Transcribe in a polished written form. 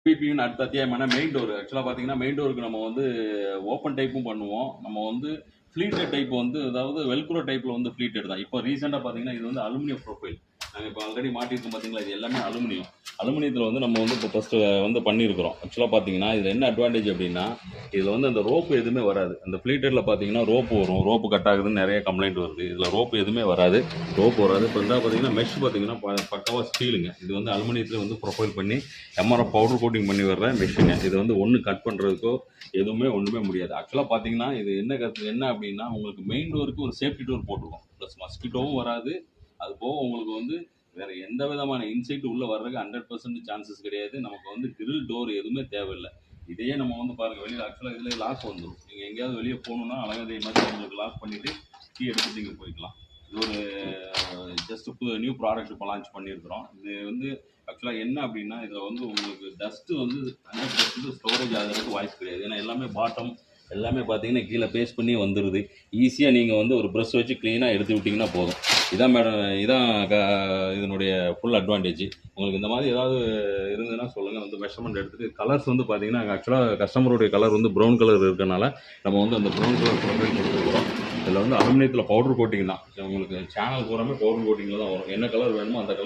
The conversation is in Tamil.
பிபின்னு அடுத்த அத்தியாயமான மெயின் டோர். ஆக்சுவலாக பார்த்தீங்கன்னா மெயின் டோருக்கு நம்ம வந்து ஓப்பன் டைப்பும் பண்ணுவோம். நம்ம வந்து ஃப்ளீட்டட் டைப் வந்து அதாவது வெல்க்ரோ டைப்பில் வந்து ஃப்ளீட்டட் தான். இப்போ ரீசெண்டாக பார்த்தீங்கன்னா இது வந்து அலுமினியம் ப்ரொஃபைல். நாங்கள் இப்போ ஆல்ரெடி மாட்டியிருக்கோம் பார்த்தீங்களா, இது எல்லாமே அலுமினியம். அலுமினியத்தில் வந்து நம்ம வந்து இப்போ ஃபஸ்ட்டு வந்து பண்ணியிருக்கிறோம். ஆக்சுவலாக பார்த்தீங்கன்னா இதில் என்ன அட்வான்டேஜ் அப்படின்னா இதில் வந்து அந்த ரோப்பு எதுவுமே வராது. அந்த ஃப்ளீட்டடில் பார்த்தீங்கன்னா ரோப்பு வரும், ரோப்பு கட் ஆகுதுன்னு நிறைய கம்ப்ளைண்ட் வருது. இதில் ரோப்பு எதுவுமே வராது, ரோப்பு வராது. இப்போ இருந்தால் பார்த்தீங்கன்னா மெஷ் பார்த்தீங்கன்னா பக்காவாக ஸ்டீலுங்க. இது வந்து அலுமினியத்தில் வந்து ப்ரொஃபைல் பண்ணி எம்ஆர்எஃப் பவுடர் கோட்டிங் பண்ணி வர்ற மெஷினுங்க. இது வந்து ஒன்று கட் பண்ணுறதுக்கோ எதுவுமே ஒன்றுமே முடியாது. ஆக்சுவலாக பார்த்தீங்கன்னா இது என்ன அப்படின்னா உங்களுக்கு மெயின் டோருக்கு ஒரு சேஃப்டி டோர் போட்டிருக்கோம், ப்ளஸ் மஸ்கிட்டோவும் வராது. அது போக உங்களுக்கு வந்து வேற எந்த விதமான இன்சைட் உள்ள வர்றதுக்கு 100% சான்சஸ் கிடையாது. நமக்கு வந்து கிரில் டோர் எதுவுமே தேவையில்லை. இதையே நம்ம வந்து பாருங்க வெளியில் ஆக்சுவலாக இதில் லாக் வந்துடும். நீங்கள் எங்கேயாவது வெளியே போகணுன்னா அழகாக இதே மாதிரி உங்களுக்கு லாக் பண்ணிவிட்டு கீ எடுத்துட்டு நீங்கள் போய்க்கலாம். இது ஒரு ஜஸ்ட் நியூ ப்ராடக்ட் இப்போ லான்ச் பண்ணியிருக்கிறோம். இது வந்து ஆக்சுவலாக என்ன அப்படின்னா இதில் வந்து உங்களுக்கு டஸ்ட்டு வந்து 100% ஸ்டோரேஜ் ஆகிறதுக்கு வாய்ப்பு கிடையாது. ஏன்னா எல்லாமே பாட்டம் எல்லாமே பார்த்தீங்கன்னா கீழே பேஸ்ட் பண்ணி வந்துடுது. ஈஸியாக நீங்கள் வந்து ஒரு ப்ரஷ் வச்சு க்ளீனாக எடுத்து விட்டிங்கன்னா போதும். இதான் மேடம், இதான் இதனுடைய ஃபுல் அட்வான்டேஜ். உங்களுக்கு இந்த மாதிரி ஏதாவது இருந்ததுன்னா சொல்லுங்கள், வந்து மெஷர்மெண்ட் எடுத்துகிட்டு. கலர்ஸ் வந்து பார்த்தீங்கன்னா ஆக்சுவலாக கஸ்டமருடைய கலர் வந்து ப்ரௌன் கலர் இருக்கனால நம்ம வந்து அந்த ப்ரௌன் கலர் ப்ரொவைட் கொடுத்துருக்குறோம். இதில் வந்து அலுமினியத்தில் பவுடர் கோட்டிங் தான். உங்களுக்கு சேனல் பூராமே பவுடர் கோட்டிங்கில் தான் வரும். என்ன கலர் வேணுமோ அந்த கலர்